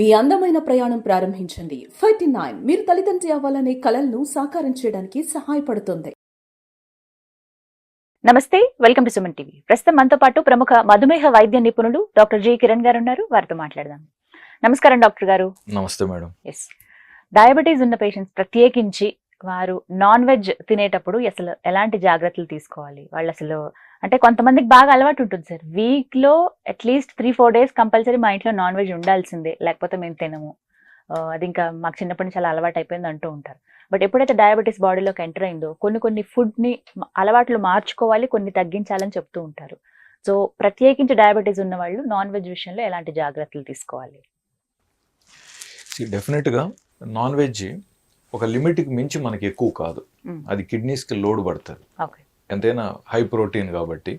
మీ అందమైన ప్రయాణం ప్రారంభించండి. 39 మీరు తల్లిదండ్రి అవ్వాలనే కలలను సాకారం చేయడానికి సహాయపడుతుంది. నమస్తే, వెల్కమ్ టు సుమన్ టీవీ. ప్రస్తుతం మనతో పాటు ప్రముఖ మధుమేహ వైద్య నిపుణులు డాక్టర్ జి కిరణ్ గారు ఉన్నారు. వారితో మాట్లాడదాం. నమస్కారం డాక్టర్ గారు. నమస్తే మేడం. ఎస్, డయాబెటీస్ ఉన్న పేషెంట్స్ ప్రత్యేకించి వారు నాన్ వెజ్ తినేటప్పుడు అసలు ఎలాంటి జాగ్రత్తలు తీసుకోవాలి? వాళ్ళు అసలు అంటే కొంతమందికి బాగా అలవాటు ఉంటుంది సార్, వీక్ లో అట్లీస్ట్ 3-4 days కంపల్సరీ మా ఇంట్లో నాన్ వెజ్ ఉండాల్సిందే, లేకపోతే మేము తినము, అది ఇంకా మాకు చిన్నప్పటి నుంచి చాలా అలవాటు అయిపోయింది అంటూ ఉంటారు. బట్ ఎప్పుడైతే డయాబెటీస్ బాడీలోకి ఎంటర్ అయిందో కొన్ని ఫుడ్ ని అలవాట్లు మార్చుకోవాలి, కొన్ని తగ్గించాలని చెప్తూ ఉంటారు. సో ప్రత్యేకించి డయాబెటీస్ ఉన్న వాళ్ళు నాన్ వెజ్ విషయంలో ఎలాంటి జాగ్రత్తలు తీసుకోవాలి? డెఫినెట్గా నాన్ వెజ్ ఒక లిమిట్కి మించి మనకి ఎక్కువ కాదు, అది కిడ్నీస్కి లోడ్ పడుతుంది. ఎంతైనా హై ప్రోటీన్ కాబట్టి.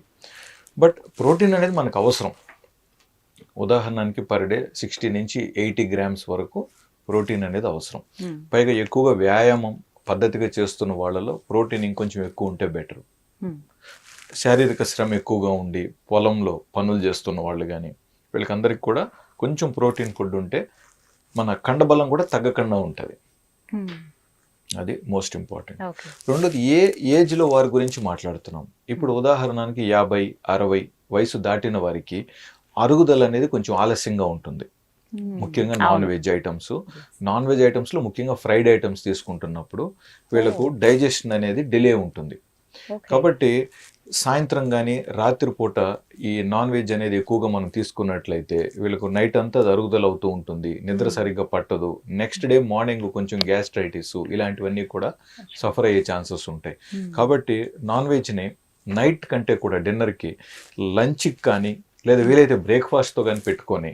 బట్ ప్రోటీన్ అనేది మనకు అవసరం. ఉదాహరణకి పర్ డే 60 నుంచి 80 grams వరకు ప్రోటీన్ అనేది అవసరం. పైగా ఎక్కువగా వ్యాయామం పద్ధతిగా చేస్తున్న వాళ్ళలో ప్రోటీన్ ఇంకొంచెం ఎక్కువ ఉంటే బెటర్. శారీరక శ్రమ ఎక్కువగా ఉండి పొలంలో పనులు చేస్తున్న వాళ్ళు కానీ వీళ్ళకందరికి కూడా కొంచెం ప్రోటీన్ ఫుడ్ ఉంటే మన కండబలం కూడా తగ్గకుండా ఉంటుంది. అది మోస్ట్ ఇంపార్టెంట్. రెండోది ఏ ఏజ్లో వారి గురించి మాట్లాడుతున్నాం. ఇప్పుడు ఉదాహరణకి 50-60 వయసు దాటిన వారికి అరుగుదల అనేది కొంచెం ఆలస్యంగా ఉంటుంది. ముఖ్యంగా నాన్ వెజ్ ఐటమ్స్లో ముఖ్యంగా ఫ్రైడ్ ఐటమ్స్ తీసుకుంటున్నప్పుడు వీళ్ళకు డైజెషన్ అనేది డిలే ఉంటుంది. కాబట్టి సాయంత్రం కానీ రాత్రిపూట ఈ నాన్ వెజ్ అనేది ఎక్కువగా మనం తీసుకున్నట్లయితే వీళ్ళకు నైట్ అంతా అరుగుదల అవుతూ ఉంటుంది, నిద్ర సరిగ్గా పట్టదు, నెక్స్ట్ డే మార్నింగ్ కొంచెం గ్యాస్ట్రైటిస్ ఇలాంటివన్నీ కూడా సఫర్ అయ్యే ఛాన్సెస్ ఉంటాయి. కాబట్టి నాన్ వెజ్ని నైట్ కంటే కూడా డిన్నర్కి, లంచ్కి కానీ లేదా వీలైతే బ్రేక్ఫాస్ట్తో కానీ పెట్టుకొని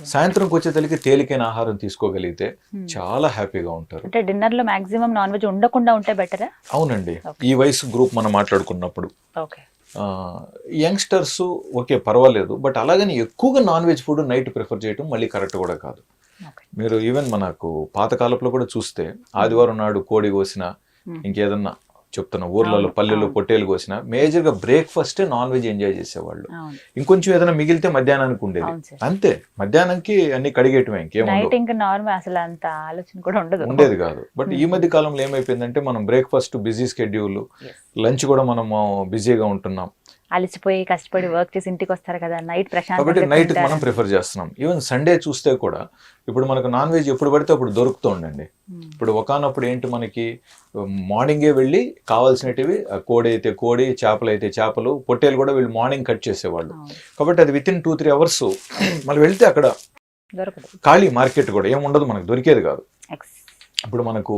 సాయంత్రంకి వచ్చేసరికి తేలికైన ఆహారం తీసుకోగలిగితే చాలా హ్యాపీగా ఉంటారు. అంటే డిన్నర్ లో మాక్సిమం నాన్ వెజ్ ఉండకుండా ఉంటే బెటరా? అవునండి. ఈ వయసు గ్రూప్ మనం మాట్లాడుకున్నప్పుడు యంగ్స్టర్స్ ఓకే పర్వాలేదు, బట్ అలాగని ఎక్కువగా non veg food night prefer చేయడం మళ్ళీ కరెక్ట్ కూడా కాదు. మీరు ఈవెన్ మనకు పాతకాలంలో కూడా చూస్తే ఆదివారం నాడు కోడి కోసిన, ఇంకేదన్నా చెప్తున్నా ఊర్లలో పల్లెల్లో పొట్టేలు కోసిన, మేజర్గా బ్రేక్ఫాస్ట్ నాన్ వెజ్ ఎంజాయ్ చేసేవాళ్ళు. ఇంకొంచెం ఏదైనా మిగిలితే మధ్యాహ్నానికి ఉండేది, అంతే. మధ్యాహ్నానికి అన్ని కడిగేయటమే, ఉండేది కాదు. బట్ ఈ మధ్య కాలంలో ఏమైపోయిందంటే మనం బ్రేక్ఫాస్ట్ బిజీ స్కెడ్యూల్, లంచ్ కూడా మనము బిజీగా ఉంటున్నాం, అలసిపోయి కష్టపడి వర్క్ చేసి ఇంటికి వస్తారు కదా, నైట్ ప్రశాంతంగా, కాబట్టి నైట్ మనం ప్రిఫర్ చేస్తున్నాం. ఈవెన్ సండే చూస్తే కూడా ఇప్పుడు మనకు నాన్ వెజ్ ఎప్పుడు పడితే అప్పుడు దొరుకుతూ ఉండండి. ఇప్పుడు ఒకనప్పుడు ఏంటి, మనకి మార్నింగే వెళ్ళి కావాల్సినవి కోడి అయితే కోడి, చేపలు అయితే చేపలు, పొట్టేలు కూడా వీళ్ళు మార్నింగ్ కట్ చేసేవాళ్ళు. కాబట్టి అది విత్ ఇన్ 2-3 hours మళ్ళీ వెళ్తే అక్కడ ఖాళీ మార్కెట్ కూడా ఏముండదు, మనకు దొరికేది కాదు. ఇప్పుడు మనకు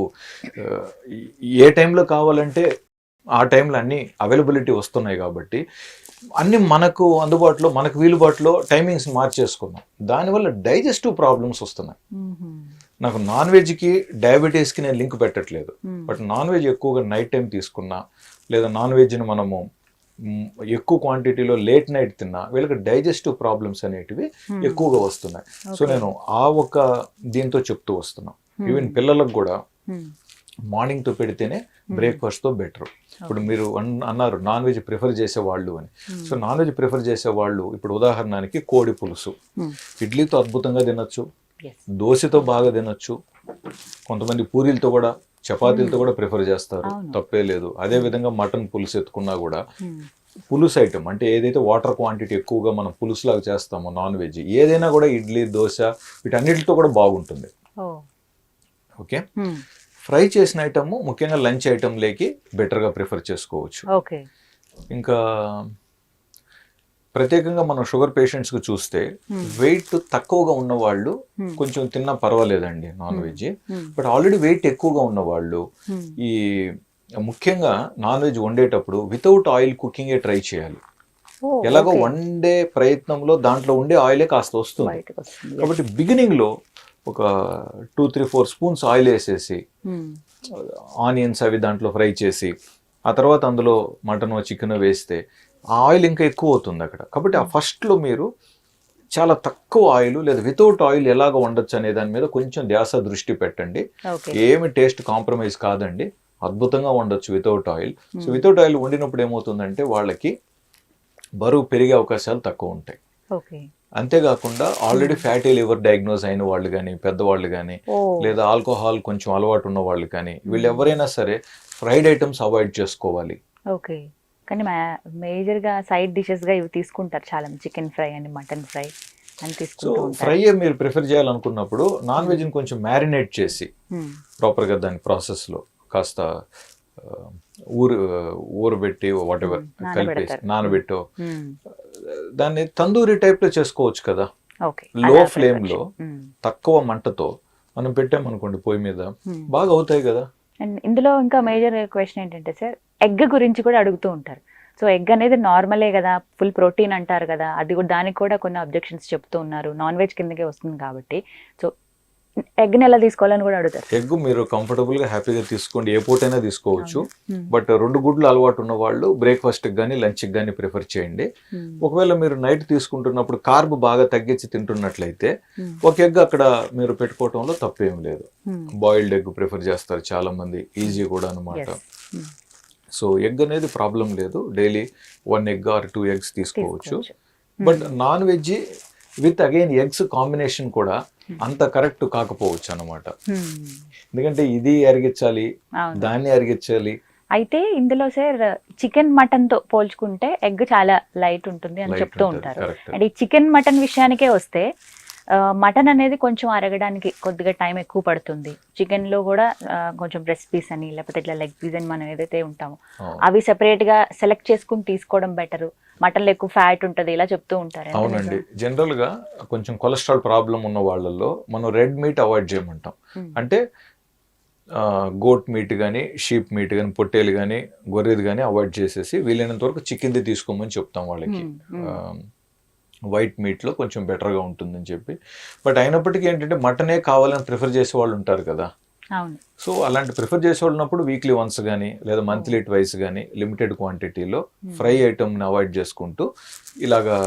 ఏ టైంలో కావాలంటే ఆ టైంలో అన్ని అవైలబిలిటీ వస్తున్నాయి కాబట్టి అన్ని మనకు అందుబాటులో, మనకు వీలుబాటులో టైమింగ్స్ మార్చేసుకున్నాం. దానివల్ల డైజెస్టివ్ ప్రాబ్లమ్స్ వస్తున్నాయి. నాకు నాన్ వెజ్కి డయాబెటీస్కి నేను లింక్ పెట్టట్లేదు, బట్ నాన్ వెజ్ ఎక్కువగా నైట్ టైం తీసుకున్నా లేదా నాన్ వెజ్ని మనము ఎక్కువ క్వాంటిటీలో లేట్ నైట్ తిన్నా వీళ్ళకి డైజెస్టివ్ ప్రాబ్లమ్స్ అనేటివి ఎక్కువగా వస్తున్నాయి. సో నేను ఆ ఒక దీంతో చెప్తూ వస్తున్నాను. ఈవెన్ పిల్లలకు కూడా మార్నింగ్తో పెడితేనే బ్రేక్ఫాస్ట్తో బెటర్. ఇప్పుడు మీరు అన్నారు నాన్ వెజ్ ప్రిఫర్ చేసేవాళ్ళు అని. సో నాన్ వెజ్ ప్రిఫర్ చేసేవాళ్ళు ఇప్పుడు ఉదాహరణకి కోడి పులుసు ఇడ్లీతో అద్భుతంగా తినొచ్చు, దోశతో బాగా తినొచ్చు, కొంతమంది పూరీలతో కూడా, చపాతీలతో కూడా ప్రిఫర్ చేస్తారు, తప్పే లేదు. అదే విధంగా మటన్ పులుసు ఎత్తుకున్నా కూడా పులుసు ఐటమ్ అంటే ఏదైతే వాటర్ క్వాంటిటీ ఎక్కువగా మనం పులుసులాగా చేస్తామో నాన్ వెజ్ ఏదైనా కూడా ఇడ్లీ, దోశ వీటన్నిటితో కూడా బాగుంటుంది. ఓకే, ఫ్రై చేసిన ఐటమ్ ముఖ్యంగా లంచ్ ఐటమ్లోకి బెటర్గా ప్రిఫర్ చేసుకోవచ్చు. ఇంకా ప్రత్యేకంగా మనం షుగర్ పేషెంట్స్కి చూస్తే వెయిట్ తక్కువగా ఉన్నవాళ్ళు కొంచెం తిన్నా పర్వాలేదండి non veg. But already weight ఎక్కువగా ఉన్నవాళ్ళు ఈ ముఖ్యంగా నాన్ వెజ్ వండేటప్పుడు వితౌట్ ఆయిల్ కుకింగే ట్రై చేయాలి. ఎలాగో వండే ప్రయత్నంలో దాంట్లో ఉండే ఆయిలే కాస్త వస్తుంది. కాబట్టి బిగినింగ్లో ఒక 2-3-4 spoons ఆయిల్ వేసేసి ఆనియన్స్ అవి దాంట్లో ఫ్రై చేసి ఆ తర్వాత అందులో మటన్ చికెన్ వేస్తే ఆ ఆయిల్ ఇంకా ఎక్కువ అవుతుంది అక్కడ. కాబట్టి ఆ ఫస్ట్లో మీరు చాలా తక్కువ ఆయిల్ లేదా వితౌట్ ఆయిల్ ఎలాగ వండొచ్చు అనే దాని మీద కొంచెం ధ్యాస దృష్టి పెట్టండి. ఏమి టేస్ట్ కాంప్రమైజ్ కాదండి, అద్భుతంగా వండొచ్చు without oil. So without oil వండినప్పుడు ఏమవుతుందంటే వాళ్ళకి బరువు పెరిగే అవకాశాలు తక్కువ ఉంటాయి. అంతేకాకుండా ఆల్రెడీ ఫ్యాటీ లివర్ డయాగ్నోజ్ అయిన వాళ్ళు కానీ పెద్దవాళ్ళు కానీ ఓ లేదా ఆల్కహాల్ కొంచెం అలవాటు ఉన్న వాళ్ళు కానీ వీళ్ళు ఎవరైనా సరే ఫ్రైడ్ ఐటమ్స్ అవాయిడ్ చేసుకోవాలి. ఓకే. కానీ మేజర్ గా సైడ్ డిషెస్ గా ఇవి తీసుకుంటారు చాలా, చికెన్ ఫ్రై అని మటన్ ఫ్రై అని సో తీసుకుంటూ ఉంటారు. ఫ్రై మీరు ప్రిఫర్ చేయాలనుకున్నప్పుడు నాన్ వెజ్ని కొంచెం మ్యారినేట్ చేసి ప్రాపర్గా దాని ప్రాసెస్లో కాస్త ఊరబెట్టి వాట్ ఎవర్ కలిపేసి నానబెట్టో దాన్ని తందూరి టైప్లో చేసుకోవచ్చు కదా. ఓకే. లో ఫ్లేమ్లో తక్కువ మంటతో మనం పెట్టామనుకోండి పొయ్యి మీద బాగా అవుతాయి కదా. అండ్ ఇందులో ఇంకా మేజర్ క్వశ్చన్ ఏంటంటే సార్, ఎగ్ గురించి కూడా అడుగుతూ ఉంటారు. సో ఎగ్ అనేది నార్మలే కదా, ఫుల్ ప్రోటీన్ అంటారు కదా, అది కూడా దానికి కూడా కొన్ని అబ్జెక్షన్స్ చెప్తూ ఉన్నారు, నాన్ వెజ్ కిందకే వస్తుంది కాబట్టి. సో ఎగ్ని ఎలా తీసుకోవాలని కూడా అడుగుతారు. ఎగ్ మీరు కంఫర్టబుల్గా హ్యాపీగా తీసుకోండి, ఏ పూటైనా తీసుకోవచ్చు. బట్ 2 గుడ్లు అలవాటు ఉన్న వాళ్ళు బ్రేక్ఫాస్ట్కి కానీ లంచ్కి కానీ ప్రిఫర్ చేయండి. ఒకవేళ మీరు నైట్ తీసుకుంటున్నప్పుడు కార్బ్ బాగా తగ్గించి తింటున్నట్లయితే ఒక ఎగ్ అక్కడ మీరు పెట్టుకోవటంలో తప్పేం లేదు. బాయిల్డ్ ఎగ్ ప్రిఫర్ చేస్తారు చాలా మంది, ఈజీ కూడా అనమాట. సో ఎగ్ అనేది ప్రాబ్లం లేదు, డైలీ 1 ఎగ్ ఆర్ 2 ఎగ్స్ తీసుకోవచ్చు. But non veg with again eggs combination కూడా అంత కరెక్ట్ కాకపోవచ్చు అనమాట. ఎందుకంటే ఇది అరిగించాలి, దాన్ని అరిగించాలి. అయితే ఇందులో సార్ చికెన్ మటన్ తో పోల్చుకుంటే ఎగ్ చాలా లైట్ ఉంటుంది అని చెప్తూ ఉంటారు. అండ్ ఈ చికెన్ మటన్ విషయానికే వస్తే మటన్ అనేది కొంచెం అరగడానికి కొద్దిగా టైం ఎక్కువ పడుతుంది. చికెన్ లో కూడా కొంచెం బ్రెస్ట్ పీస్ అని లేకపోతే ఇట్లా లెగ్ పీస్ అని మనం ఏదైతే ఉంటామో అవి సెపరేట్ గా సెలెక్ట్ చేసుకుని తీసుకోవడం బెటర్. మటన్ లో ఎక్కువ ఫ్యాట్ ఉంటుంది ఇలా చెప్తూ ఉంటారు. అవునండి, జనరల్ గా కొంచెం కొలెస్ట్రాల్ ప్రాబ్లం ఉన్న వాళ్ళల్లో మనం రెడ్ మీట్ అవాయిడ్ చేయమంటాం. అంటే గోట్ మీట్ కానీ షీప్ మీట్ కానీ పొట్టేలు కానీ గొర్రెది కానీ అవాయిడ్ చేసేసి వీలైనంత వరకు చికెన్ది తీసుకోమని చెప్తాం వాళ్ళకి. వైట్ మీట్లో కొంచెం బెటర్గా ఉంటుందని చెప్పి. బట్ అయినప్పటికీ ఏంటంటే మటనే కావాలని ప్రిఫర్ చేసే వాళ్ళు ఉంటారు కదా. సో అలాంటి ప్రిఫర్ చేసే వాళ్ళు ఉన్నప్పుడు వీక్లీ వన్స్ కానీ లేదా మంత్లీ ట్వైస్ కానీ లిమిటెడ్ క్వాంటిటీలో ఫ్రై ఐటమ్ని అవాయిడ్ చేసుకుంటూ ఇలాగా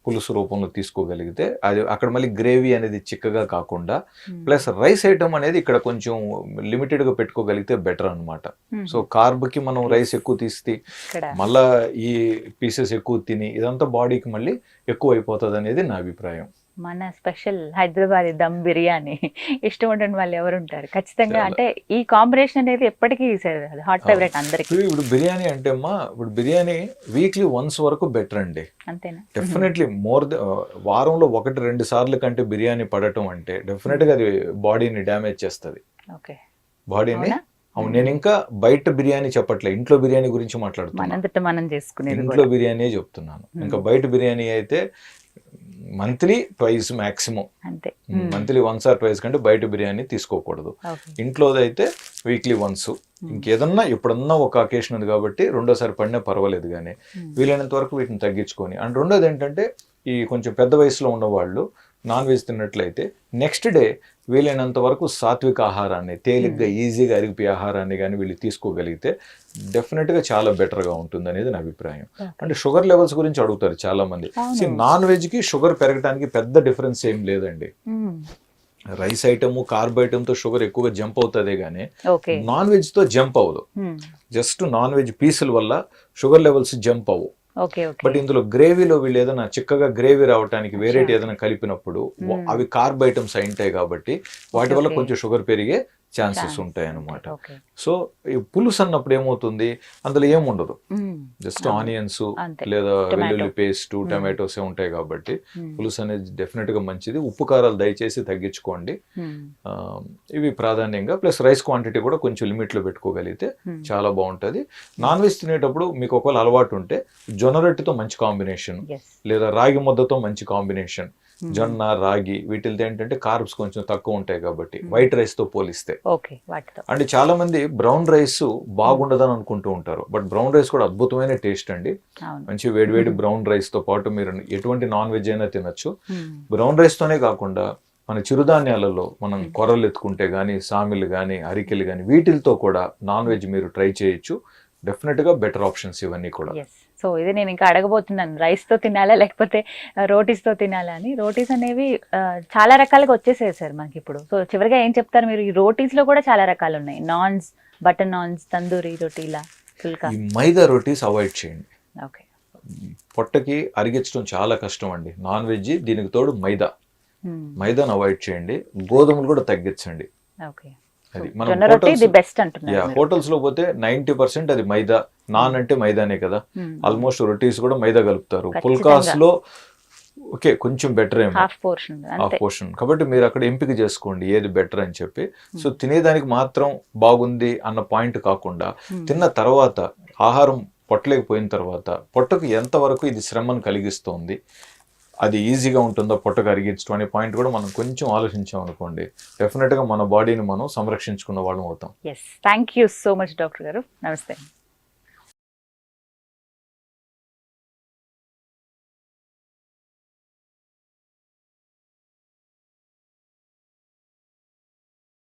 పులుసు రూపంలో తీసుకోగలిగితే అది అక్కడ మళ్ళీ గ్రేవీ అనేది చిక్కగా కాకుండా ప్లస్ రైస్ ఐటమ్ అనేది ఇక్కడ కొంచెం లిమిటెడ్గా పెట్టుకోగలిగితే బెటర్ అనమాట. సో కార్బ్కి మనం రైస్ ఎక్కువ తీస్తే మళ్ళా ఈ పీసెస్ ఎక్కువ తిని ఇదంతా బాడీకి మళ్ళీ ఎక్కువ అయిపోతుంది అనేది నా అభిప్రాయం. మన స్పెషల్ హైదరాబాద్ దమ్ బిర్యానీ ఇష్టం ఉండని వాళ్ళు ఎవరు ఉంటారు ఖచ్చితంగా. అంటే ఈ కాంబినేషన్ అనేది ఎప్పటికీ హాట్ ఫేవరెట్ అందరికి. ఇప్పుడు బిర్యానీ అంటే అమ్మా, ఇప్పుడు బిర్యానీ వీక్లీ వన్స్ వరకు బెటర్ అండి. అంతేనా? డెఫినెట్లీ వారంలో 1-2 సార్లు కంటే బిర్యానీ పడటం అంటే డెఫినెట్ గా అది బాడీని డ్యామేజ్ చేస్తుంది. బాడీని. అవును, నేను ఇంకా బయట బిర్యానీ చెప్పట్లే, ఇంట్లో బిర్యానీ గురించి మాట్లాడుతున్నాను. ఇంట్లో బిర్యానీ చెప్తున్నాను. ఇంకా బయట బిర్యానీ అయితే monthly twice maximum, monthly 1 or 2 కంటే బయట బిర్యానీ తీసుకోకూడదు. ఇంట్లోది అయితే వీక్లీ వన్స్. ఇంకేదన్నా ఎప్పుడన్నా ఒక అకేషన్ ఉంది కాబట్టి 2వ సారి పడినా పర్వాలేదు, కానీ వీలైనంత వరకు వీటిని తగ్గించుకొని. అండ్ 2వది ఏంటంటే ఈ కొంచెం పెద్ద వయసులో ఉన్నవాళ్ళు నాన్ వెజ్ తిన్నట్లయితే నెక్స్ట్ డే వీలైనంత వరకు సాత్విక ఆహారాన్ని, తేలిగ్గా ఈజీగా అరిగిపోయే ఆహారాన్ని కానీ వీళ్ళు తీసుకోగలిగితే డెఫినెట్గా చాలా బెటర్గా ఉంటుంది అనేది నా అభిప్రాయం. అంటే షుగర్ లెవెల్స్ గురించి అడుగుతారు చాలా మంది. నాన్ వెజ్కి షుగర్ పెరగడానికి పెద్ద డిఫరెన్స్ ఏం లేదండి. రైస్ ఐటమ్ కార్బ్ ఐటమ్ తో షుగర్ ఎక్కువగా జంప్ అవుతుంది, కానీ నాన్ వెజ్ తో జంప్ అవ్వదు. జస్ట్ నాన్ వెజ్ పీసుల వల్ల షుగర్ లెవెల్స్ జంప్ అవ్వవు. బట్ ఇందులో గ్రేవీలో వీళ్ళు ఏదైనా చిక్కగా గ్రేవీ రావడానికి వేరేటి ఏదైనా కలిపినప్పుడు అవి కార్బ్ ఐటమ్స్ అయింటాయి కాబట్టి వాటి వల్ల కొంచెం షుగర్ పెరిగే ఛాన్సెస్ ఉంటాయి అన్నమాట. సో ఈ పులుసు అన్నప్పుడు ఏమవుతుంది, అందులో ఏముండదు, జస్ట్ ఆనియన్స్ లేదా వెల్లుల్లి పేస్ట్, టమాటోస్ ఉంటాయి కాబట్టి పులుసు అనేది డెఫినెట్ గా మంచిది. ఉప్పు కారాలు దయచేసి తగ్గించుకోండి, ఇవి ప్రాధాన్యంగా. ప్లస్ రైస్ క్వాంటిటీ కూడా కొంచెం లిమిట్ లో పెట్టుకోగలిగితే చాలా బాగుంటుంది. నాన్ వెజ్ తినేటప్పుడు మీకు ఒకవేళ అలవాటు ఉంటే జొన్న రొట్టెతో మంచి కాంబినేషన్, లేదా రాగి ముద్దతో మంచి కాంబినేషన్. జొన్న, రాగి వీటితో ఏంటంటే కార్బ్స్ కొంచెం తక్కువ ఉంటాయి కాబట్టి వైట్ రైస్ తో పోలిస్తే. అంటే చాలా మంది బ్రౌన్ రైస్ బాగుండదని అనుకుంటూ ఉంటారు, బట్ బ్రౌన్ రైస్ కూడా అద్భుతమైన టేస్ట్ అండి. మంచి వేడివేడి బ్రౌన్ రైస్ తో పాటు మీరు ఎటువంటి నాన్ వెజ్ అయినా తినొచ్చు. బ్రౌన్ రైస్ తోనే కాకుండా మన చిరుధాన్యాలలో మనం కొర్రలు ఎత్తుకుంటే గానీ, సామిలు కానీ, అరికెలు కానీ వీటితో కూడా నాన్ వెజ్ మీరు ట్రై చేయొచ్చు. డెఫినెట్ గా బెటర్ ఆప్షన్స్ ఇవన్నీ కూడా. సో ఇది నేను ఇంకా అడగబోతున్నాను, రైస్ తో తినాలా లేకపోతే రోటీస్ తో తినాలా అని. రోటీస్ అనేవి చాలా రకాలుగా వచ్చేసాయి సార్ మనకి ఇప్పుడు. సో చివరిగా ఏం చెప్తారు మీరు? ఈ రోటీస్ లో కూడా చాలా రకాలు ఉన్నాయి, నాన్స్, బటర్ నాన్స్, తందూరి రోటీలా, ఫుల్కా. మైదా రోటీస్ అవాయిడ్ చేయండి. పొట్టకి అరిగించడం చాలా కష్టం అండి నాన్ వెజ్. దీనికి తోడు మైదాను అవాయిడ్ చేయండి, గోధుమలు కూడా తగ్గించండి. ఓకే. అది జొన్న రొట్టె ది బెస్ట్ అంటున్నారు. హోటల్స్ లో పోతే 90% అది మైదా. నాన్ అంటే మైదానే కదా, ఆల్మోస్ట్ రొటీస్ కూడా మైదా కలుపుతారు. పుల్కాస్ లో ఓకే కొంచెం బెటర్ ఏమో, హాఫ్ పోర్షన్. కాబట్టి మీరు అక్కడ ఎంపిక చేసుకోండి ఏది బెటర్ అని చెప్పి. సో తినేదానికి మాత్రం బాగుంది అన్న పాయింట్ కాకుండా తిన్న తర్వాత ఆహారం పొట్టలేకపోయిన తర్వాత పొట్టకు ఎంతవరకు ఇది శ్రమను కలిగిస్తోంది, అది ఈజీగా ఉంటుందో పొట్టకు అరిగించడం అనే పాయింట్ కూడా మనం కొంచెం ఆలోచించాం అనుకోండి, డెఫినెట్గా మన బాడీని మనం సంరక్షించుకున్న వాళ్ళం అవుతాం. Thank you so much doctor గారు. నమస్తే.